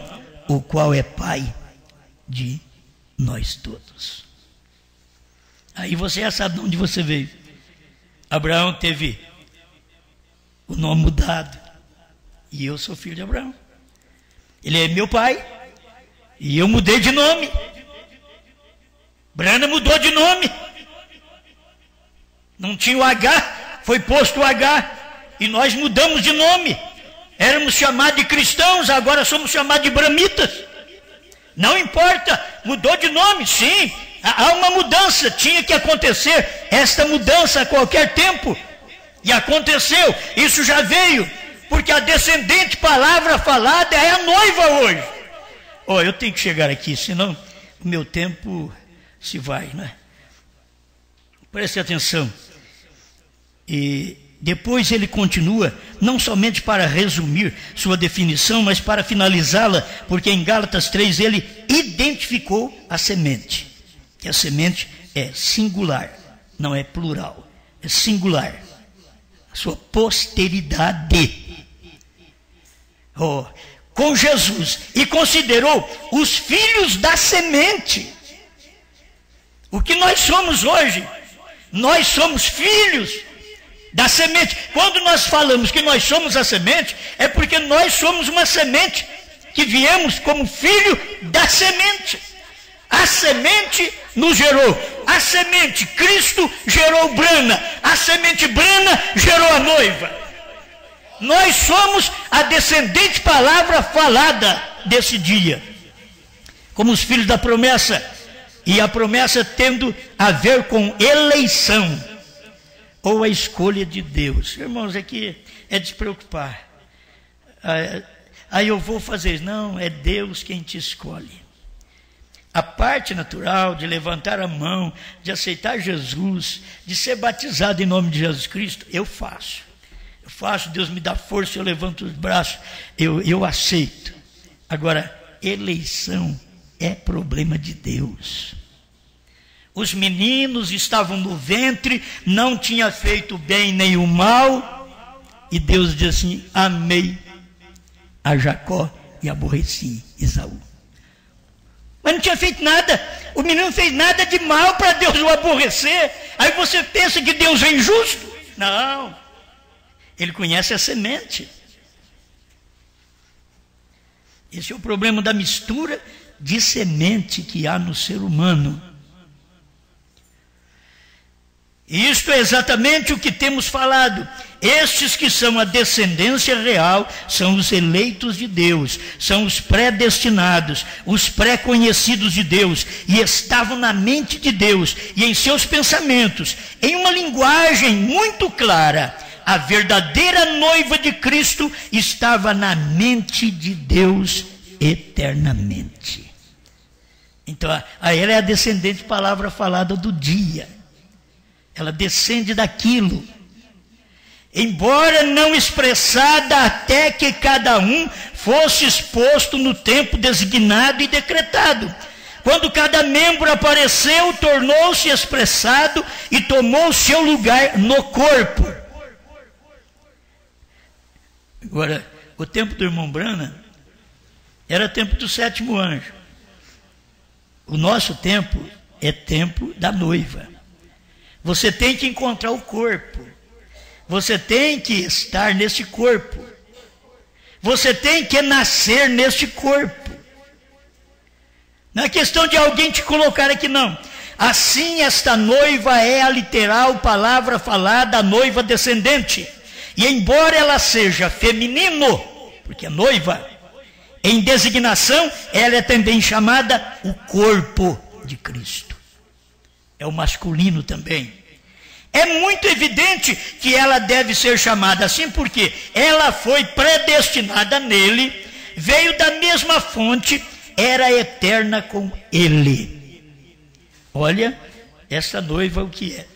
o qual é pai de nós todos. Aí você já sabe de onde você veio. Abraão teve o nome mudado, e eu sou filho de Abraão. Ele é meu pai, e eu mudei de nome. Branham mudou de nome. Não tinha o H, foi posto o H, e nós mudamos de nome. Éramos chamados de cristãos, agora somos chamados de bramitas. Não importa, mudou de nome, sim. Há uma mudança, tinha que acontecer esta mudança a qualquer tempo. E aconteceu, isso já veio, porque a descendente palavra falada é a noiva hoje. Eu tenho que chegar aqui, senão o meu tempo se vai, né? Preste atenção. E depois ele continua, não somente para resumir sua definição, mas para finalizá-la, porque em Gálatas 3 ele identificou a semente, que a semente é singular, não é plural, é singular, a sua posteridade. Com Jesus, e considerou os filhos da semente. O que nós somos hoje? Nós somos filhos da semente. Quando nós falamos que nós somos a semente, é porque nós somos uma semente que viemos como filho da semente. A semente nos gerou. A semente, Cristo gerou Branham. A semente Branham gerou a noiva. Nós somos a descendente palavra falada desse dia. Como os filhos da promessa. E a promessa tendo a ver com eleição. Ou a escolha de Deus. Irmãos, aqui é despreocupar. Aí eu vou fazer isso. Não, é Deus quem te escolhe. A parte natural de levantar a mão, de aceitar Jesus, de ser batizado em nome de Jesus Cristo, eu faço. Eu faço, Deus me dá força, eu levanto os braços, eu aceito. Agora, eleição é problema de Deus. Os meninos estavam no ventre, não tinha feito bem nem o mal, e Deus diz assim: amei a Jacó e aborreci Esaú. Mas não tinha feito nada, o menino não fez nada de mal para Deus o aborrecer. Aí você pensa que Deus é injusto? Não, Ele conhece a semente. Esse é o problema da mistura de semente que há no ser humano. E isto é exatamente o que temos falado. Estes que são a descendência real são os eleitos de Deus, são os predestinados, os pré-conhecidos de Deus, e estavam na mente de Deus e em seus pensamentos, em uma linguagem muito clara. A verdadeira noiva de Cristo estava na mente de Deus eternamente. Então, ela é a descendente, palavra falada do dia. Ela descende daquilo, embora não expressada, até que cada um fosse exposto no tempo designado e decretado. Quando cada membro apareceu, tornou-se expressado e tomou seu lugar no corpo. Agora, o tempo do irmão Branham era tempo do sétimo anjo. O nosso tempo é tempo da noiva. Você tem que encontrar o corpo. Você tem que estar nesse corpo. Você tem que nascer neste corpo. Não é questão de alguém te colocar aqui, não. Assim, esta noiva é a literal palavra falada, a noiva descendente. E embora ela seja feminino, porque é noiva, em designação, ela é também chamada o corpo de Cristo. É o masculino também. É muito evidente que ela deve ser chamada assim, porque ela foi predestinada nele, veio da mesma fonte, era eterna com ele. Olha, essa noiva o que é.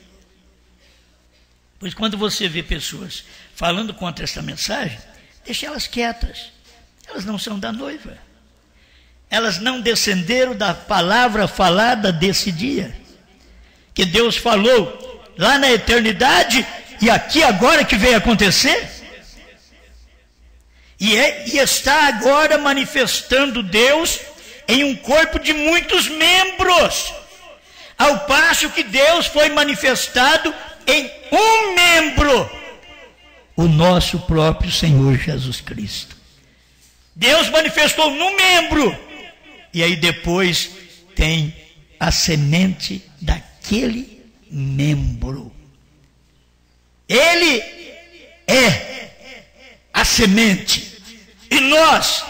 Pois quando você vê pessoas falando contra essa mensagem, deixe elas quietas. Elas não são da noiva. Elas não descenderam da palavra falada desse dia, que Deus falou lá na eternidade, e aqui agora que veio acontecer, e está agora manifestando Deus em um corpo de muitos membros, ao passo que Deus foi manifestado em um membro, o nosso próprio Senhor Jesus Cristo. Deus manifestou num membro, e aí depois tem a semente daquele membro. Ele é a semente, e nós,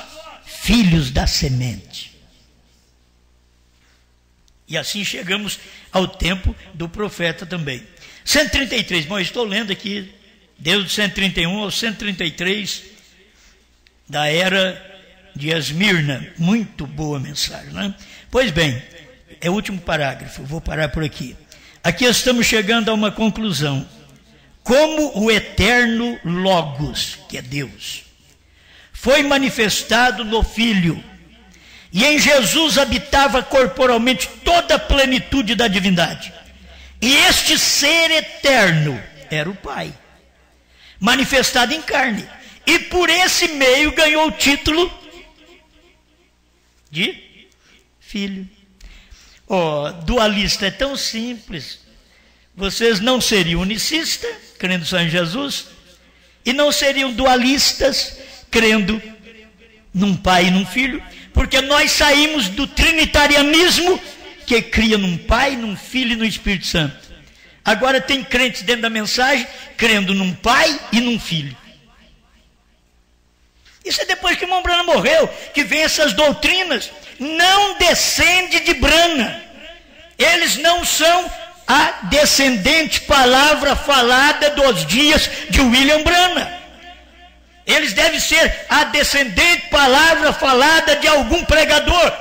filhos da semente. E assim chegamos ao tempo do profeta também. 133, bom, eu estou lendo aqui, desde o 131 ao 133, da era de Esmirna. Muito boa mensagem, né? Pois bem, é o último parágrafo, vou parar por aqui. Aqui estamos chegando a uma conclusão. Como o eterno Logos, que é Deus, foi manifestado no Filho, e em Jesus habitava corporalmente toda a plenitude da divindade. E este ser eterno era o Pai, manifestado em carne, e por esse meio ganhou o título de Filho. Dualista é tão simples. Vocês não seriam unicistas, crendo só em Jesus, e não seriam dualistas, crendo num Pai e num Filho, porque nós saímos do trinitarianismo, que cria num Pai, num Filho e no Espírito Santo. Agora tem crentes dentro da mensagem, crendo num Pai e num Filho. Isso é depois que o irmão Branham morreu, que vem essas doutrinas. Não descende de Branham. Eles não são a descendente palavra falada dos dias de William Branham. Eles devem ser a descendente palavra falada de algum pregador,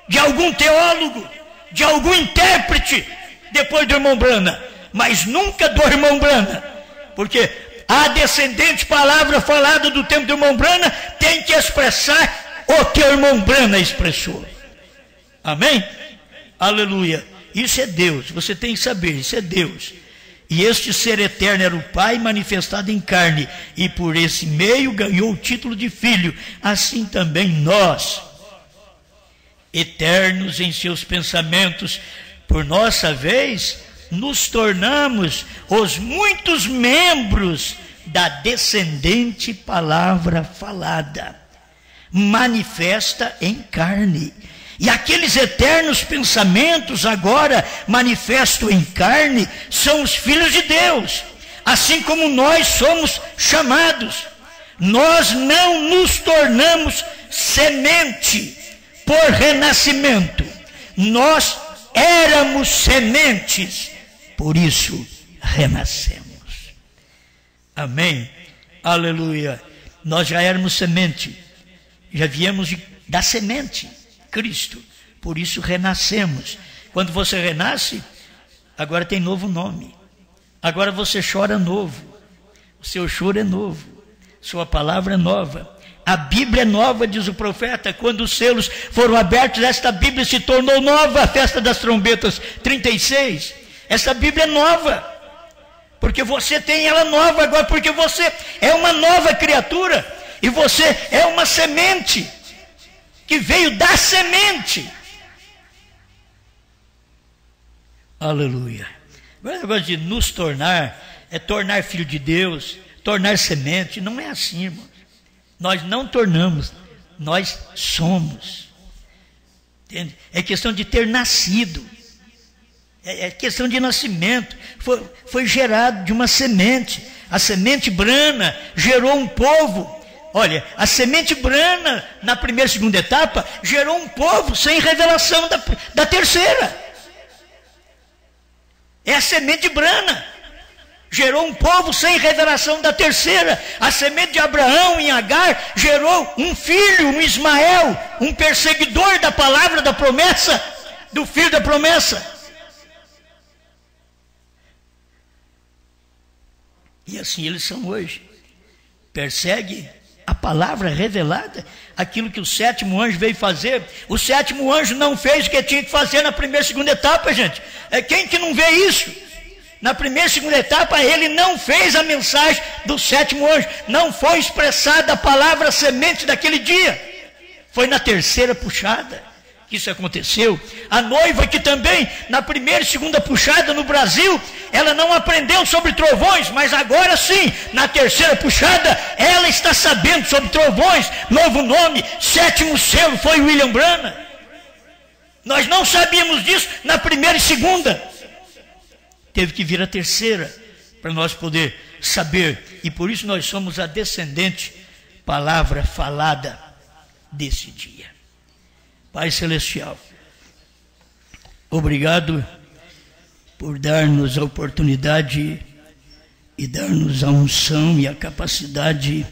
de algum teólogo, de algum intérprete, depois do irmão Branham, mas nunca do irmão Branham, porque a descendente palavra falada do tempo do irmão Branham tem que expressar o que o irmão Brana expressou. Amém? Aleluia. Isso é Deus, você tem que saber, isso é Deus. E este ser eterno era o Pai manifestado em carne, e por esse meio ganhou o título de filho. Assim também nós, eternos em seus pensamentos, por nossa vez, nos tornamos os muitos membros da descendente palavra falada, manifesta em carne. E aqueles eternos pensamentos agora manifestos em carne são os filhos de Deus, assim como nós somos chamados. Nós não nos tornamos semente por renascimento, nós éramos sementes, por isso renascemos. Amém? Aleluia. Nós já éramos semente, já viemos da semente, Cristo, por isso renascemos. Quando você renasce, agora tem novo nome, agora você chora novo, o seu choro é novo, sua palavra é nova, a Bíblia é nova, diz o profeta. Quando os selos foram abertos, esta Bíblia se tornou nova. A festa das trombetas 36, essa Bíblia é nova, porque você tem ela nova agora, porque você é uma nova criatura, e você é uma semente que veio da semente. Aleluia. Agora o negócio de nos tornar, é tornar filho de Deus, tornar semente, não é assim, irmão. Nós não tornamos, nós somos. Entende? É questão de ter nascido, é questão de nascimento. Foi gerado de uma semente. A semente Brana gerou um povo. Olha, a semente Brana, na primeira e segunda etapa, gerou um povo sem revelação da terceira. É a semente Brana. Gerou um povo sem revelação da terceira. A semente de Abraão em Agar gerou um filho, um Ismael, um perseguidor da palavra da promessa, do filho da promessa. E assim eles são hoje. Persegue a palavra revelada, aquilo que o sétimo anjo veio fazer. O sétimo anjo não fez o que tinha que fazer na primeira e segunda etapa, gente. Quem que não vê isso? Na primeira e segunda etapa, ele não fez a mensagem do sétimo anjo. Não foi expressada a palavra semente daquele dia. Foi na terceira puxada que isso aconteceu. A noiva que também, na primeira e segunda puxada no Brasil, ela não aprendeu sobre trovões, mas agora sim, na terceira puxada, ela está sabendo sobre trovões. Novo nome, sétimo selo, foi William Branham. Nós não sabíamos disso na primeira e segunda. Teve que vir a terceira para nós poder saber. E por isso nós somos a descendente palavra falada desse dia. Pai Celestial, obrigado por dar-nos a oportunidade e dar-nos a unção e a capacidade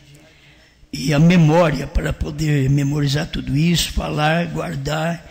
e a memória para poder memorizar tudo isso, falar, guardar,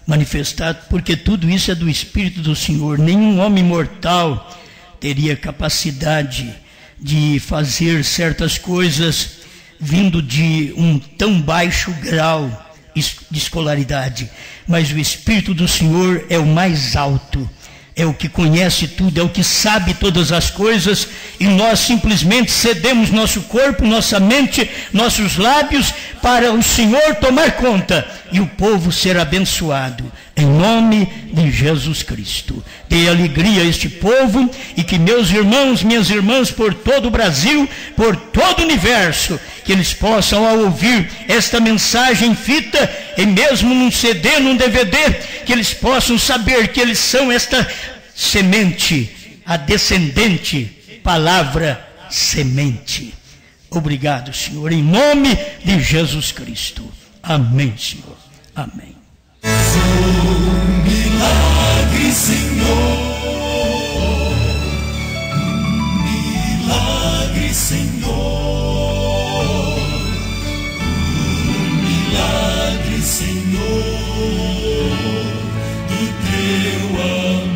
manifestar, porque tudo isso é do Espírito do Senhor. Nenhum homem mortal teria capacidade de fazer certas coisas vindo de um tão baixo grau de escolaridade, mas o Espírito do Senhor é o mais alto, é o que conhece tudo, é o que sabe todas as coisas, e nós simplesmente cedemos nosso corpo, nossa mente, nossos lábios para o Senhor tomar conta e o povo ser abençoado, em nome de Jesus Cristo. Dê alegria a este povo e que meus irmãos, minhas irmãs por todo o Brasil, por todo o universo, que eles possam, ao ouvir esta mensagem em fita, e mesmo num CD, num DVD, que eles possam saber que eles são esta semente, a descendente, palavra semente. Obrigado, Senhor, em nome de Jesus Cristo. Amém, Senhor. Amém. Um milagre, Senhor. Um milagre, Senhor. Um milagre, Senhor, do teu amor.